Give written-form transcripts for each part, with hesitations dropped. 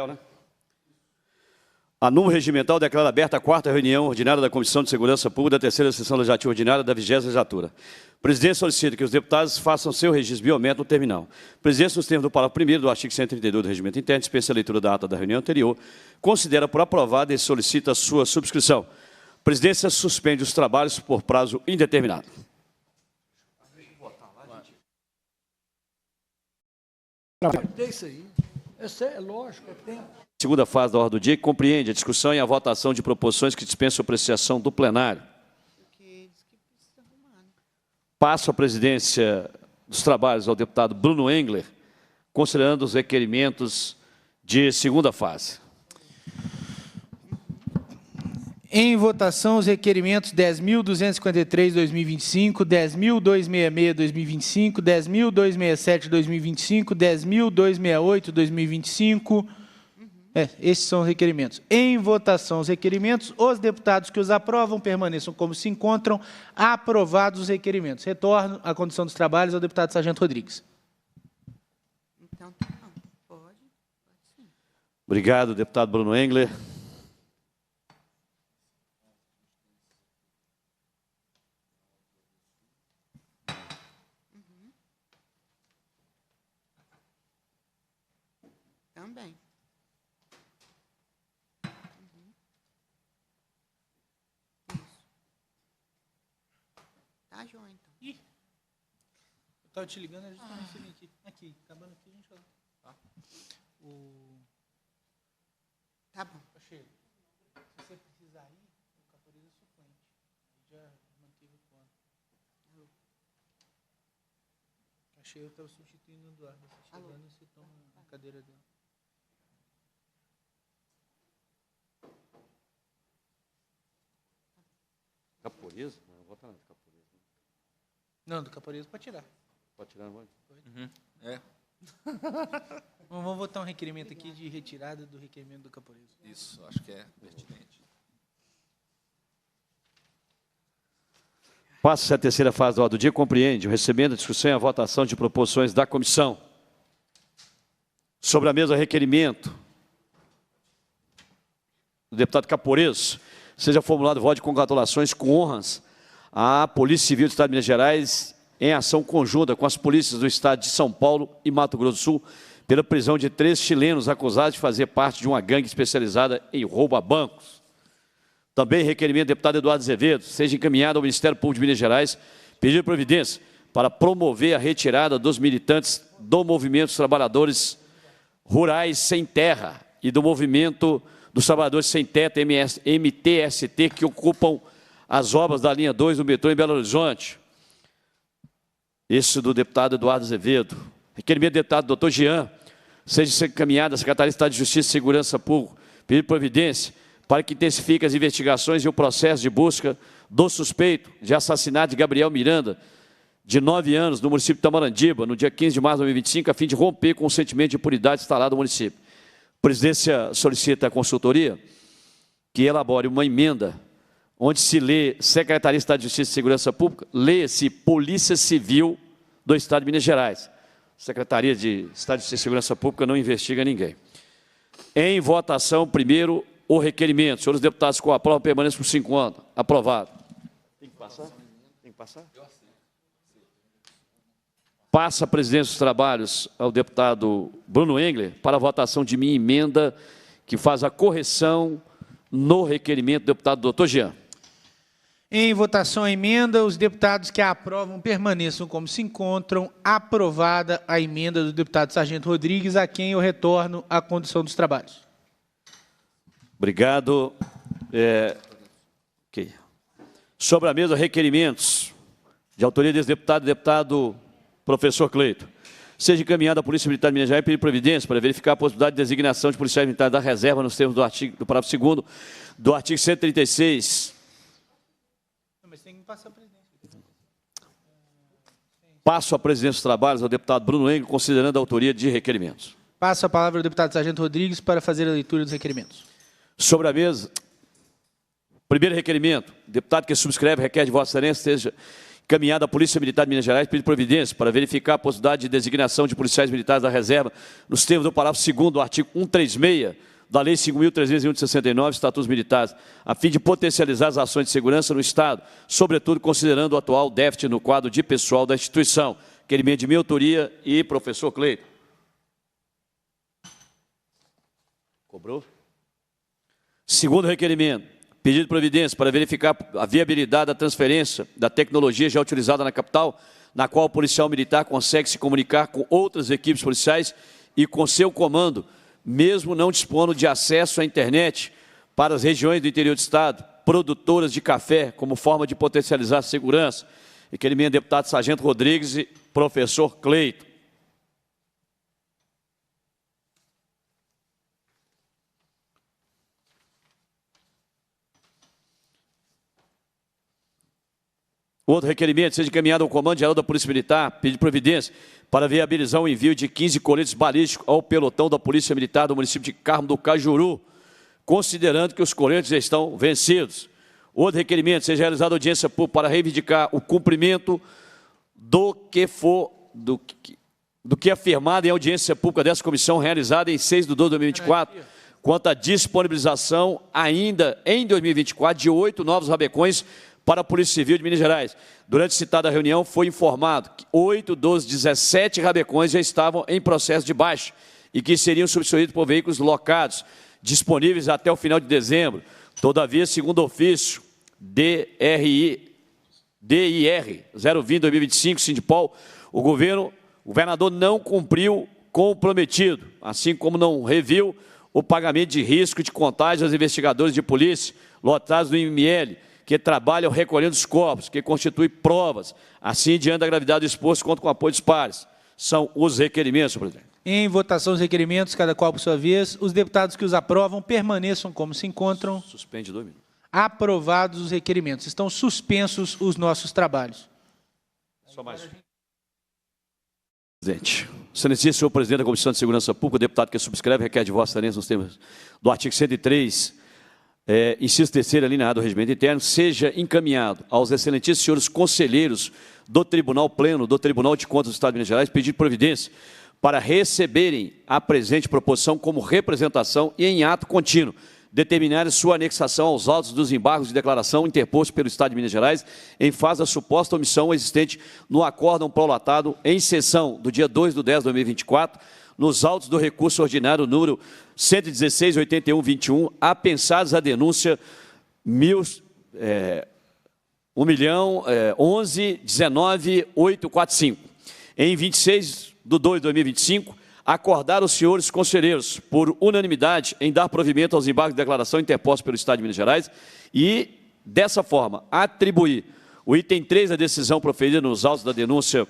Rafael, né? A número regimental declara aberta a 4ª reunião ordinária da Comissão de Segurança Pública da 3ª Sessão Legislativa Ordinária da 20ª Legislatura. O presidente solicita que os deputados façam seu registro biométrico no terminal. O presidente, nos termos do parágrafo 1º do artigo 132 do Regimento Interno, dispensa a leitura da ata da reunião anterior, considera por aprovada e solicita a sua subscrição. A presidência suspende os trabalhos por prazo indeterminado. É isso aí. É lógico, tem. Segunda fase da ordem do dia, que compreende a discussão e a votação de proposições que dispensam a apreciação do plenário. Passo a presidência dos trabalhos ao deputado Bruno Engler, considerando os requerimentos de segunda fase. Em votação, os requerimentos 10.253/2025, 10.266/2025, 10.267/2025, 10.268/2025. Esses são os requerimentos. Em votação, os requerimentos. Os deputados que os aprovam permaneçam como se encontram. Aprovados os requerimentos. Retorno à condução dos trabalhos ao deputado Sargento Rodrigues. Então, tá bom. Pode sim. Obrigado, deputado Bruno Engler. Também. Tá, João, então. Eu estava te ligando, a gente está recebendo aqui. Aqui, acabando aqui, a gente vai. Tá bom. Cheiro. Se você precisar ir, o Caporeira é suplente. Já manteve o plano. Achei eu estava substituindo o Eduardo. Você chegando, você toma a cadeira dela. Caporeza? Não, não vota nada de Caporeza. Não, do Caporeira pode tirar. Pode tirar, não pode? Vamos votar um requerimento aqui de retirada do requerimento do Caporeira. Isso, acho que é pertinente. Passa-se a terceira fase da ordem do dia, compreende o recebimento, a discussão e a votação de proposições da comissão. Sobre a mesa, requerimento do deputado Caporeso, seja formulado voto de congratulações com honras à Polícia Civil do Estado de Minas Gerais em ação conjunta com as polícias do Estado de São Paulo e Mato Grosso do Sul pela prisão de 3 chilenos acusados de fazer parte de uma gangue especializada em roubo a bancos. Também requerimento do deputado Eduardo Azevedo, seja encaminhado ao Ministério Público de Minas Gerais, pedir providência para promover a retirada dos militantes do Movimento dos Trabalhadores Rurais Sem Terra e do Movimento dos Trabalhadores Sem Teto, MTST, que ocupam as obras da linha 2 do metrô em Belo Horizonte. Esse do deputado Eduardo Azevedo. Requerimento do deputado Dr. Jean, seja encaminhado à Secretaria de Estado de Justiça e Segurança Pública, pedir providência para que intensifique as investigações e o processo de busca do suspeito de assassinato de Gabriel Miranda, de 9 anos, no município de Tamarandiba, no dia 15 de março de 2025, a fim de romper com o sentimento de impunidade instalado no município. A presidência solicita à consultoria que elabore uma emenda onde se lê Secretaria de Estado de Justiça e Segurança Pública, lê-se Polícia Civil do Estado de Minas Gerais. Secretaria de Estado de Justiça e Segurança Pública não investiga ninguém. Em votação, primeiro, o requerimento. Senhores deputados, com a prova permanece por 5 anos. Aprovado. Tem que passar? Tem que passar? Passa a presidência dos trabalhos ao deputado Bruno Engler para a votação de minha emenda que faz a correção no requerimento do deputado Dr. Jean. Em votação a emenda, os deputados que a aprovam permaneçam como se encontram. Aprovada a emenda do deputado Sargento Rodrigues, a quem eu retorno à condução dos trabalhos. Obrigado. Sobre a mesa, requerimentos de autoria desse deputado, deputado professor Cleito. Seja encaminhada à Polícia Militar de Minas Gerais pedir providência para verificar a possibilidade de designação de policiais militares da reserva nos termos do parágrafo 2º do artigo 136. Mas tem que passar a presidência. Passo a presidência dos trabalhos ao deputado Bruno Engler, considerando a autoria de requerimentos. Passo a palavra ao deputado Sargento Rodrigues para fazer a leitura dos requerimentos. Sobre a mesa, primeiro requerimento, deputado que subscreve requer de Vossa Excelência seja encaminhado à Polícia Militar de Minas Gerais, pedido de providência para verificar a possibilidade de designação de policiais militares da reserva nos termos do parágrafo 2º do artigo 136 da Lei 5.301 de 69, Estatutos Militares, a fim de potencializar as ações de segurança no Estado, sobretudo considerando o atual déficit no quadro de pessoal da instituição. Requerimento de minha autoria e professor Cleiton. Cobrou? Segundo requerimento, pedido de providência para verificar a viabilidade da transferência da tecnologia já utilizada na capital, na qual o policial militar consegue se comunicar com outras equipes policiais e com seu comando, mesmo não dispondo de acesso à internet para as regiões do interior do Estado, produtoras de café, como forma de potencializar a segurança. Requerimento deputado Sargento Rodrigues e professor Cleiton. Outro requerimento, seja encaminhado ao Comando Geral da Polícia Militar, pedir providência para viabilizar o envio de 15 coletes balísticos ao pelotão da Polícia Militar do município de Carmo do Cajuru, considerando que os coletes já estão vencidos. Outro requerimento, seja realizada audiência pública para reivindicar o cumprimento do que afirmado em audiência pública dessa comissão realizada em 6/2/2024, quanto à disponibilização ainda em 2024 de 8 novos rabecões para a Polícia Civil de Minas Gerais. Durante citada reunião, foi informado que 8 dos 17 rabecões já estavam em processo de baixa e que seriam substituídos por veículos locados, disponíveis até o final de dezembro. Todavia, segundo o ofício DIR 020/2025, Sindipol, o governador não cumpriu com o prometido, assim como não reviu o pagamento de risco de contágio aos investigadores de polícia lotados no IML, que trabalham recolhendo os corpos, que constituem provas, assim, diante da gravidade do exposto, conta com o apoio dos pares. São os requerimentos, senhor presidente. Em votação, os requerimentos, cada qual por sua vez. Os deputados que os aprovam permaneçam como se encontram. Suspende 2 minutos. Aprovados os requerimentos. Estão suspensos os nossos trabalhos. Só mais. Presidente. Excelentíssimo senhor presidente da Comissão de Segurança Pública, o deputado que subscreve requer de vossa excelência nos termos do artigo 103, inciso 3º, alineado ao regimento interno, seja encaminhado aos excelentíssimos senhores conselheiros do Tribunal Pleno, do Tribunal de Contas do Estado de Minas Gerais, pedir providência para receberem a presente proposição como representação e em ato contínuo, determinarem sua anexação aos autos dos embargos de declaração interpostos pelo Estado de Minas Gerais em face da suposta omissão existente no acórdão prolatado em sessão do dia 2/10/2024, nos autos do recurso ordinário número 116.8121, apensados à denúncia 1.011.19.845. Em 26/2/2025, acordaram os senhores conselheiros, por unanimidade, em dar provimento aos embargos de declaração interpostos pelo Estado de Minas Gerais e, dessa forma, atribuir o item 3 da decisão proferida nos autos da denúncia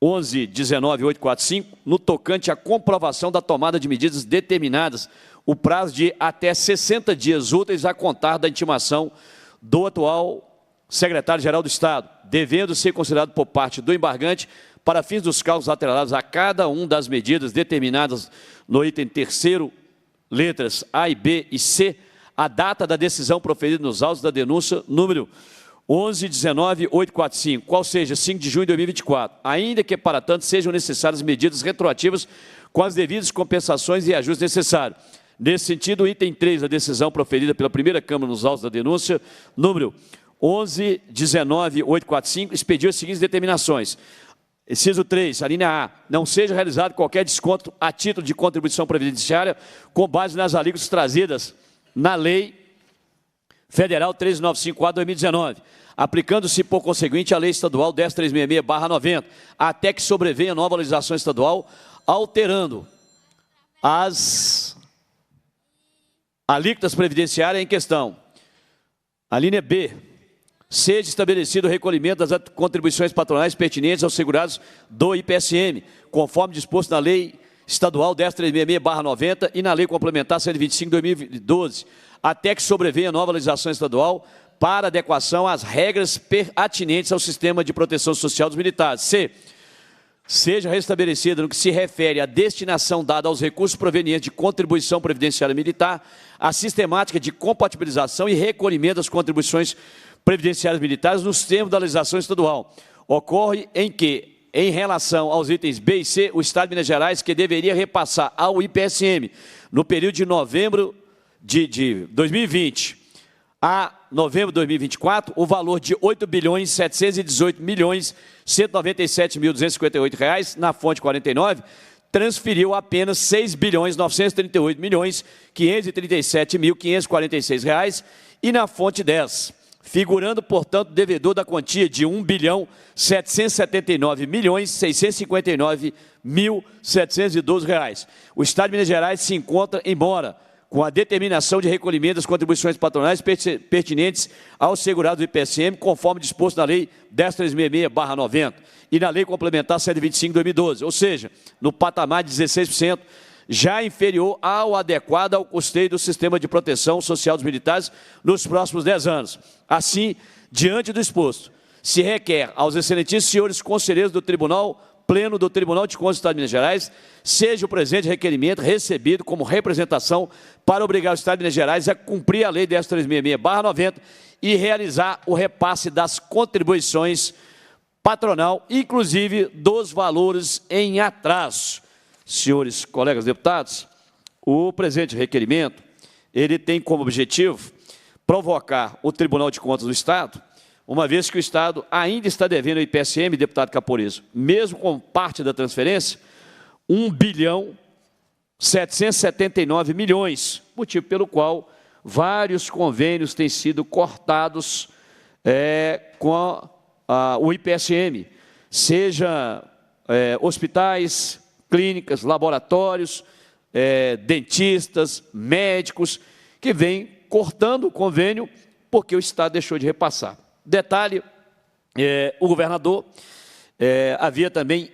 11.19.845, no tocante à comprovação da tomada de medidas determinadas, o prazo de até 60 dias úteis a contar da intimação do atual secretário-geral do Estado, devendo ser considerado por parte do embargante, para fins dos cálculos atrelados a cada uma das medidas determinadas no item 3º, letras A e B e C, a data da decisão proferida nos autos da denúncia número 11.19.845, qual seja 5 de junho de 2024, ainda que, para tanto, sejam necessárias medidas retroativas com as devidas compensações e ajustes necessários. Nesse sentido, o item 3 da decisão proferida pela primeira Câmara nos autos da denúncia número 11.19.845 expediu as seguintes determinações. Inciso 3, a linha A, não seja realizado qualquer desconto a título de contribuição previdenciária com base nas alíquotas trazidas na Lei Federal 13.954/2019, aplicando-se, por conseguinte, a Lei Estadual 10.366/90, até que sobrevenha nova legislação estadual, alterando as alíquotas previdenciárias em questão. A linha B, seja estabelecido o recolhimento das contribuições patronais pertinentes aos segurados do IPSM, conforme disposto na Lei Estadual 10.366/90 e na Lei Complementar 125/2012, até que sobrevenha nova legislação estadual para adequação às regras atinentes ao sistema de proteção social dos militares. C, seja restabelecida no que se refere à destinação dada aos recursos provenientes de contribuição previdenciária militar, a sistemática de compatibilização e recolhimento das contribuições previdenciários militares nos termos da legislação estadual. Ocorre em que, em relação aos itens B e C, o Estado de Minas Gerais, que deveria repassar ao IPSM, no período de novembro de 2020 a novembro de 2024, o valor de R$ 8.718.197.258 na fonte 49, transferiu apenas R$ 6.938.537.546 e na fonte 10, figurando, portanto, devedor da quantia de R$ 1.779.659.712. O Estado de Minas Gerais se encontra, embora com a determinação de recolhimento das contribuições patronais pertinentes aos segurados do IPSM, conforme disposto na Lei 10.366/90 e na Lei Complementar 125/2012, ou seja, no patamar de 16%, já inferior ao adequado ao custeio do sistema de proteção social dos militares nos próximos 10 anos. Assim, diante do exposto, se requer aos excelentíssimos senhores conselheiros do Tribunal Pleno do Tribunal de Contas do Estado de Minas Gerais, seja o presente requerimento recebido como representação para obrigar o Estado de Minas Gerais a cumprir a Lei 10.366/90 e realizar o repasse das contribuições patronal, inclusive dos valores em atraso. Senhores colegas deputados, o presente requerimento, ele tem como objetivo provocar o Tribunal de Contas do Estado, uma vez que o Estado ainda está devendo ao IPSM, deputado Caporizo, mesmo com parte da transferência, R$ 1.779.000.000, motivo pelo qual vários convênios têm sido cortados com o IPSM, seja hospitais, clínicas, laboratórios, dentistas, médicos, que vêm cortando o convênio porque o Estado deixou de repassar. Detalhe, o governador havia também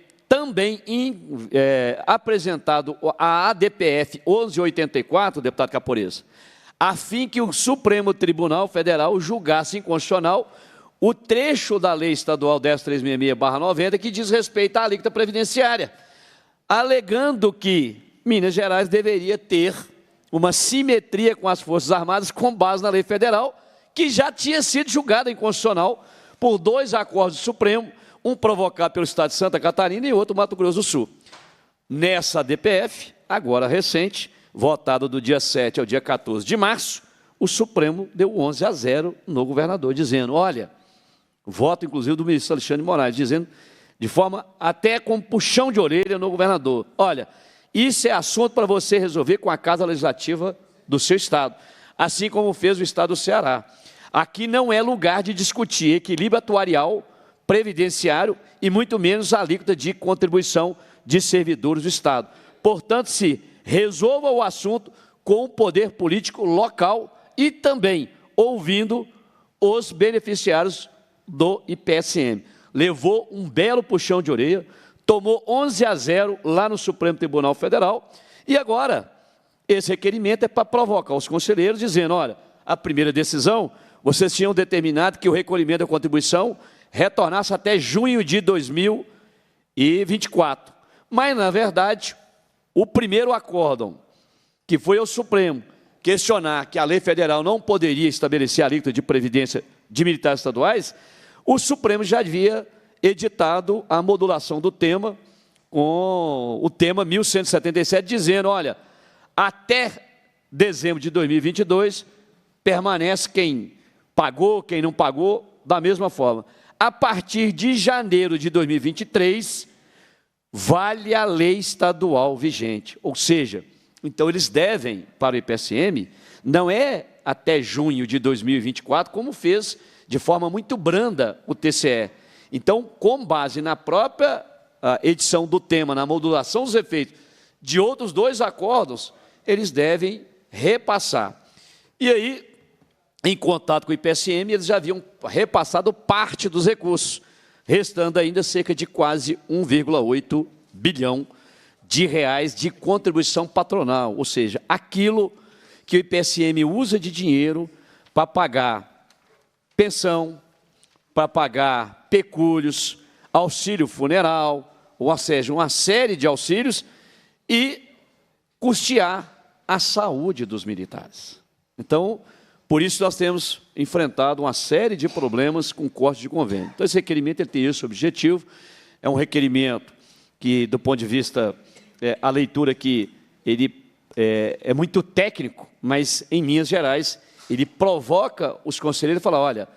apresentado a ADPF 1184, deputado Caporizo, a fim que o Supremo Tribunal Federal julgasse inconstitucional o trecho da Lei Estadual 10.366/90 que diz respeito à alíquota previdenciária, alegando que Minas Gerais deveria ter uma simetria com as Forças Armadas com base na lei federal, que já tinha sido julgada inconstitucional por 2 acordos do Supremo, um provocado pelo Estado de Santa Catarina e outro Mato Grosso do Sul. Nessa DPF, agora recente, votada do dia 7 ao dia 14 de março, o Supremo deu 11-0 no governador, dizendo, olha, voto inclusive do ministro Alexandre de Moraes, dizendo, de forma até com puxão de orelha no governador, olha, isso é assunto para você resolver com a Casa Legislativa do seu Estado, assim como fez o Estado do Ceará. Aqui não é lugar de discutir equilíbrio atuarial, previdenciário e muito menos a alíquota de contribuição de servidores do Estado. Portanto, se resolva o assunto com o poder político local e também ouvindo os beneficiários do IPSM. Levou um belo puxão de orelha, tomou 11-0 lá no Supremo Tribunal Federal e agora esse requerimento é para provocar os conselheiros dizendo, olha, a primeira decisão, vocês tinham determinado que o recolhimento da contribuição retornasse até junho de 2024. Mas, na verdade, o primeiro acórdão, que foi ao Supremo, questionar que a lei federal não poderia estabelecer a alíquota de previdência de militares estaduais, o Supremo já havia editado a modulação do tema, com o tema 1177, dizendo, olha, até dezembro de 2022, permanece quem pagou, quem não pagou, da mesma forma. A partir de janeiro de 2023, vale a lei estadual vigente. Ou seja, então eles devem para o IPSM, não é até junho de 2024, como fez de forma muito branda o TCE. Então, com base na própria edição do tema, na modulação dos efeitos de outros 2 acordos, eles devem repassar. E aí, em contato com o IPSM, eles já haviam repassado parte dos recursos, restando ainda cerca de quase 1,8 bilhão de reais de contribuição patronal, ou seja, aquilo que o IPSM usa de dinheiro para pagar pensão, para pagar pecúlios, auxílio funeral, ou seja, uma série de auxílios e custear a saúde dos militares. Então, Por isso, nós temos enfrentado uma série de problemas com corte de convênio. Então, esse requerimento ele tem esse objetivo, é um requerimento que, do ponto de vista, a leitura que ele é muito técnico, mas, em linhas gerais, ele provoca os conselheiros e fala, olha,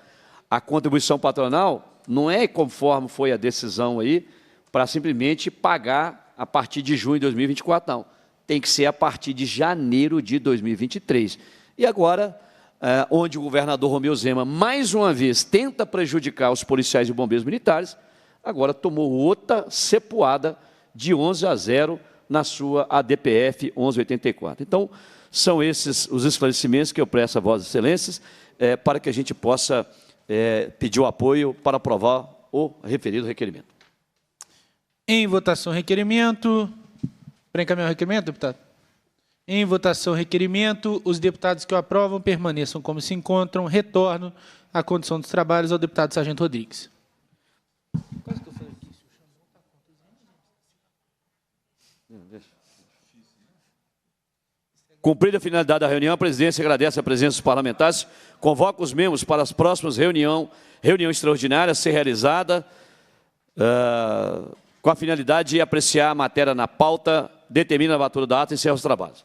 a contribuição patronal não é conforme foi a decisão aí, para simplesmente pagar a partir de junho de 2024, não. Tem que ser a partir de janeiro de 2023. E agora, onde o governador Romeu Zema, mais uma vez, tenta prejudicar os policiais e bombeiros militares, agora tomou outra cepuada de 11-0 na sua ADPF 1184. Então, são esses os esclarecimentos que eu presto a Vossas Excelências, para que a gente possa pedir o apoio para aprovar o referido requerimento. Em votação, requerimento. Para encaminhar o requerimento, deputado? Em votação, requerimento. Os deputados que o aprovam permaneçam como se encontram. Retorno à condição dos trabalhos ao deputado Sargento Rodrigues. Cumprida a finalidade da reunião, a presidência agradece a presença dos parlamentares, convoca os membros para as próximas reunião extraordinária a ser realizada com a finalidade de apreciar a matéria na pauta, determina a lavatura da ata e encerra os trabalhos.